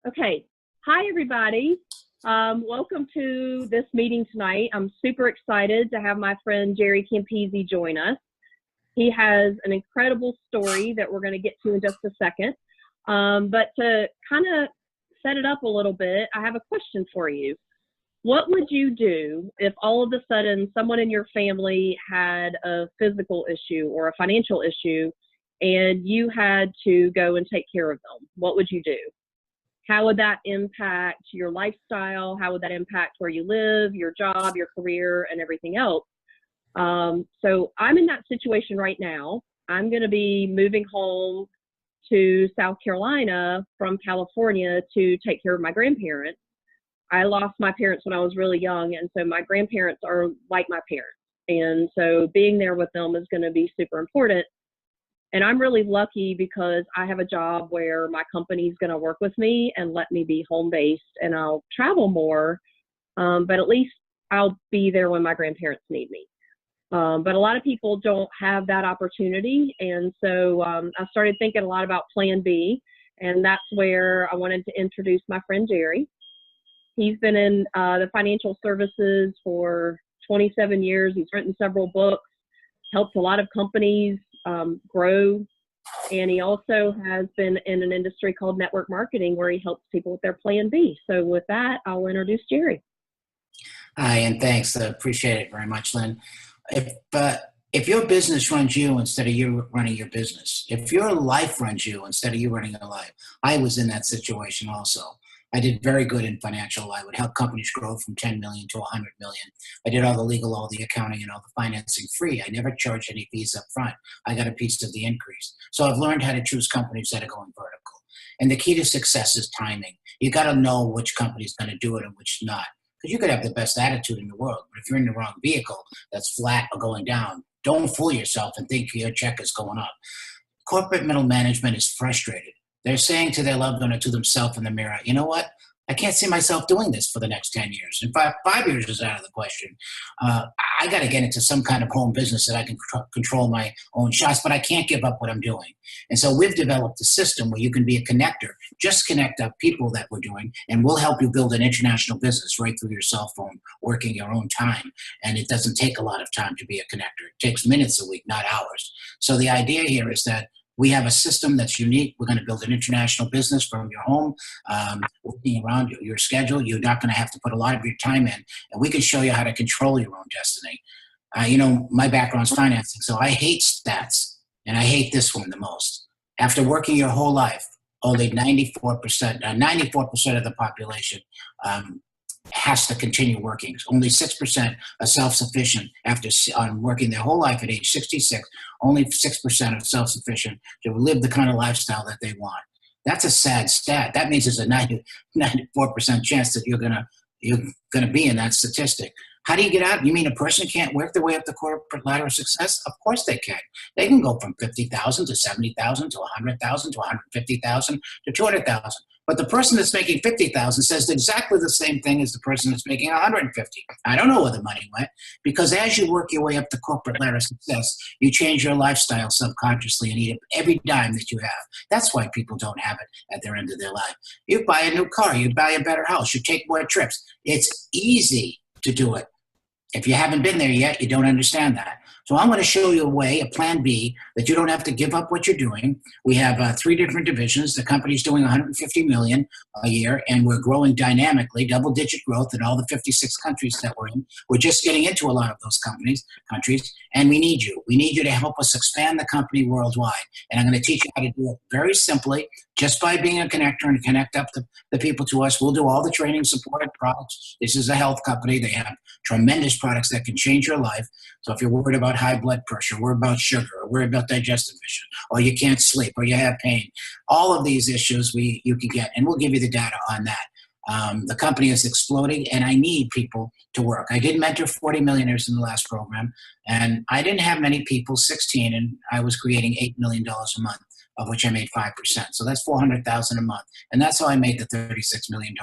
Okay. Hi, everybody. Welcome to this meeting tonight. I'm super excited to have my friend Jerry Campisi join us. He has an incredible story that we're going to get to in just a second. But to kind of set it up a little bit, I have a question for you. What would you do if all of a sudden someone in your family had a physical issue or a financial issue and you had to go and take care of them? What would you do? How would that impact your lifestyle? How would that impact where you live, your job, your career, and everything else? So I'm in that situation right now. I'm going to be moving home to South Carolina from California to take care of my grandparents. I lost my parents when I was really young, and so my grandparents are like my parents. And so being there with them is going to be super important. And I'm really lucky because I have a job where my company's going to work with me and let me be home-based, and I'll travel more, but at least I'll be there when my grandparents need me. But a lot of people don't have that opportunity, and so I started thinking a lot about Plan B, and that's where I wanted to introduce my friend Jerry. He's been in the financial services for 27 years. He's written several books, helped a lot of companies grow, and he also has been in an industry called network marketing where he helps people with their Plan B. So with that, I'll introduce Jerry. Hi, and thanks. I appreciate it very much, Lynn. If your business runs you instead of you running your business, if your life runs you instead of you running your life, I was in that situation also. I did very good in financial. I would help companies grow from 10 million to 100 million. I did all the legal, all the accounting, and all the financing free. I never charged any fees up front. I got a piece of the increase. So I've learned how to choose companies that are going vertical. And the key to success is timing. You got to know which company is going to do it and which not. Because you could have the best attitude in the world, but if you're in the wrong vehicle that's flat or going down, don't fool yourself and think your check is going up. Corporate middle management is frustrated. They're saying to their loved one or to themselves in the mirror, you know what? I can't see myself doing this for the next 10 years. In fact, 5 years is out of the question. I got to get into some kind of home business that I can control my own shots, but I can't give up what I'm doing. And so we've developed a system where you can be a connector. Just connect up people that we're doing, and we'll help you build an international business right through your cell phone, working your own time. And it doesn't take a lot of time to be a connector. It takes minutes a week, not hours. So the idea here is that we have a system that's unique. We're going to build an international business from your home, working around your schedule. You're not going to have to put a lot of your time in, and we can show you how to control your own destiny. My background's financing, so I hate stats, and I hate this one the most. After working your whole life, only 94% of the population has to continue working. Only 6% are self-sufficient after working their whole life at age 66. Only 6% are self-sufficient to live the kind of lifestyle that they want. That's a sad stat. That means there's a 94% chance that you're gonna be in that statistic. How do you get out? You mean a person can't work their way up the corporate ladder of success? Of course they can. They can go from 50,000 to 70,000 to 100,000 to 150,000 to 200,000. But the person that's making 50,000 says exactly the same thing as the person that's making 150. I don't know where the money went, because as you work your way up the corporate ladder of success, you change your lifestyle subconsciously and eat up every dime that you have. That's why people don't have it at their end of their life. You buy a new car, you buy a better house, you take more trips. It's easy to do it. If you haven't been there yet, you don't understand that. So I'm going to show you a way, a plan B, that you don't have to give up what you're doing. We have 3 different divisions. The company's doing 150 million a year, and we're growing dynamically, double-digit growth in all the 56 countries that we're in. We're just getting into a lot of those countries, and we need you. We need you to help us expand the company worldwide. And I'm going to teach you how to do it very simply, just by being a connector and connect up the people to us. We'll do all the training, support, products. This is a health company. They have tremendous products that can change your life. So if you're worried about high blood pressure, worried about sugar, or worried about digestive issues, or you can't sleep, or you have pain, all of these issues you can get, and we'll give you the data on that. The company is exploding, and I need people to work. I did mentor 40 millionaires in the last program, and I didn't have many people, 16, and I was creating $8 million a month, of which I made 5%. So that's $400,000 a month. And that's how I made the $36 million.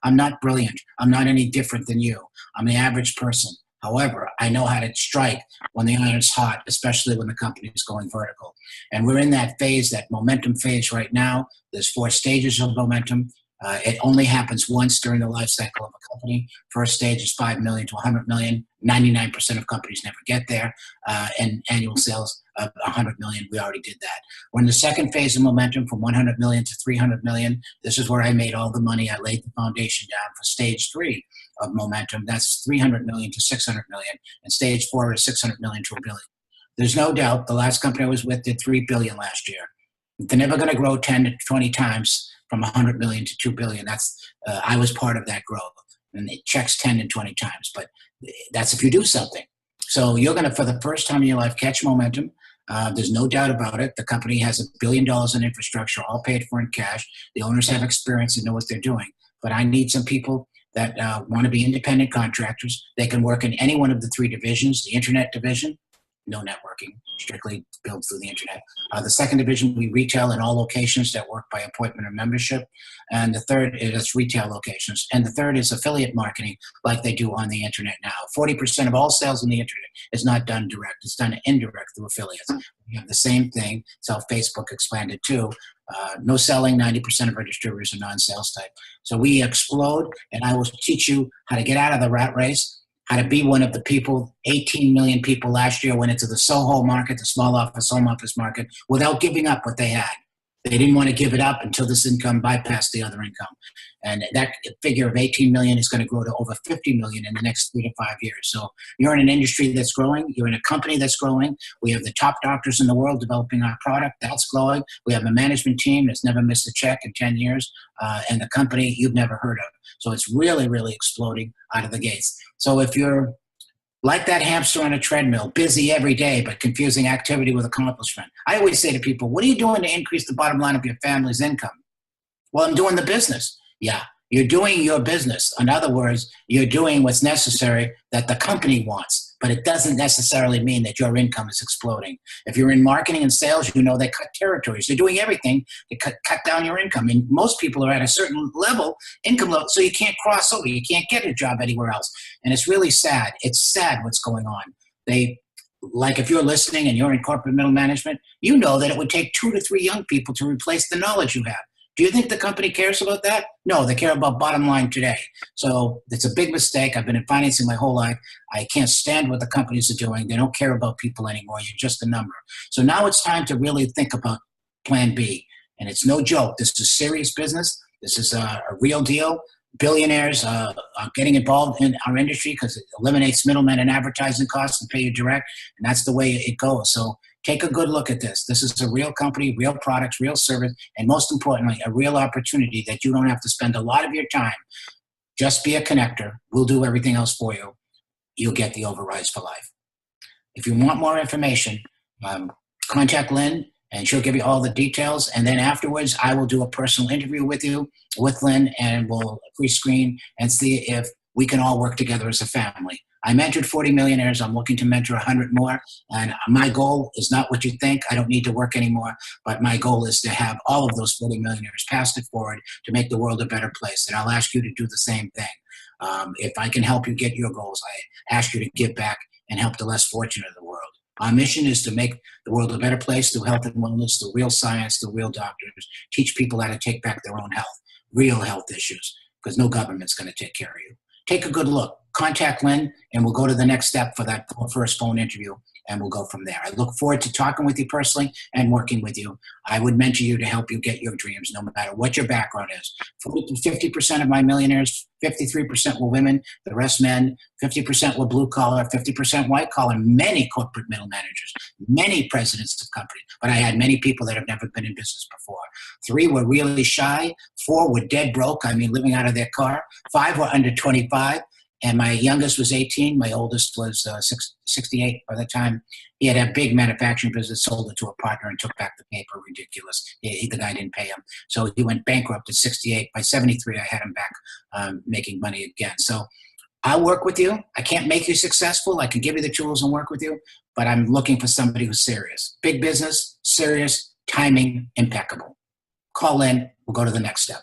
I'm not brilliant. I'm not any different than you. I'm the average person. However, I know how to strike when the iron's hot, especially when the company is going vertical. And we're in that phase, that momentum phase right now. There's 4 stages of momentum. It only happens once during the life cycle of a company. First stage is 5 million to 100 million. 99% of companies never get there. And annual sales of 100 million, we already did that. We're in the second phase of momentum from 100 million to 300 million. This is where I made all the money. I laid the foundation down for stage 3 of momentum. That's 300 million to 600 million. And stage 4 is 600 million to a billion. There's no doubt the last company I was with did 3 billion last year. They're never going to grow 10 to 20 times from 100 million to 2 billion. I was part of that growth, and it checks 10 and 20 times, but that's if you do something. So you're going to, for the first time in your life, catch momentum. There's no doubt about it. The company has $1 billion in infrastructure, all paid for in cash. The owners have experience and know what they're doing. But I need some people that want to be independent contractors. They can work in any one of the 3 divisions. The internet division, no networking, strictly built through the internet. The second division, we retail in all locations that work by appointment or membership. And the third is retail locations. And the third is affiliate marketing, like they do on the internet now. 40% of all sales on the internet is not done direct. It's done indirect through affiliates. We have the same thing. It's how Facebook expanded too. No selling, 90% of our distributors are non-sales type. So we explode, and I will teach you how to get out of the rat race, how to be one of the people. 18 million people last year went into the SOHO market, the small office, home office market, without giving up what they had. They didn't want to give it up until this income bypassed the other income. And that figure of 18 million is going to grow to over 50 million in the next 3 to 5 years. So you're in an industry that's growing. You're in a company that's growing. We have the top doctors in the world developing our product. That's growing. We have a management team that's never missed a check in 10 years. And the company you've never heard of. So it's really, really exploding out of the gates. So if you're like that hamster on a treadmill, busy every day, but confusing activity with accomplishment. I always say to people, what are you doing to increase the bottom line of your family's income? Well, I'm doing the business. Yeah, you're doing your business. In other words, you're doing what's necessary that the company wants, but it doesn't necessarily mean that your income is exploding. If you're in marketing and sales, you know they cut territories. They're doing everything to cut down your income. And most people are at a certain level, income level, so you can't cross over. You can't get a job anywhere else. And it's really sad. It's sad what's going on. Like if you're listening and you're in corporate middle management, you know that it would take 2 to 3 young people to replace the knowledge you have. Do you think the company cares about that? No, they care about bottom line today. So it's a big mistake. I've been in financing my whole life. I can't stand what the companies are doing. They don't care about people anymore. You're just a number. So now it's time to really think about plan B. And it's no joke. This is serious business. This is a real deal. Billionaires are getting involved in our industry because it eliminates middlemen and advertising costs and pay you direct. And that's the way it goes. So take a good look at this. This is a real company, real products, real service, and most importantly, a real opportunity that you don't have to spend a lot of your time. Just be a connector. We'll do everything else for you. You'll get the overrides for life. If you want more information, contact Lynn, and she'll give you all the details. And then afterwards, I will do a personal interview with you, with Lynn, and we'll pre-screen and see if we can all work together as a family. I mentored 40 millionaires. I'm looking to mentor 100 more. And my goal is not what you think. I don't need to work anymore. But my goal is to have all of those 40 millionaires pass it forward to make the world a better place. And I'll ask you to do the same thing. If I can help you get your goals, I ask you to give back and help the less fortunate of the world. Our mission is to make the world a better place through health and wellness, through real science, through real doctors, teach people how to take back their own health, real health issues, because no government's going to take care of you. Take a good look. Contact Lynn, and we'll go to the next step for that first phone interview, and we'll go from there. I look forward to talking with you personally and working with you. I would mentor you to help you get your dreams, no matter what your background is. 50% of my millionaires, 53% were women, the rest men, 50% were blue collar, 50% white collar, many corporate middle managers, many presidents of companies, but I had many people that have never been in business before. 3 were really shy, 4 were dead broke, living out of their car, 5 were under 25, and my youngest was 18. My oldest was 68 by the time. He had a big manufacturing business, sold it to a partner, and took back the paper. Ridiculous. The guy didn't pay him. So he went bankrupt at 68. By 73, I had him back making money again. So I'll work with you. I can't make you successful. I can give you the tools and work with you, but I'm looking for somebody who's serious. Big business, serious, timing, impeccable. Call in. We'll go to the next step.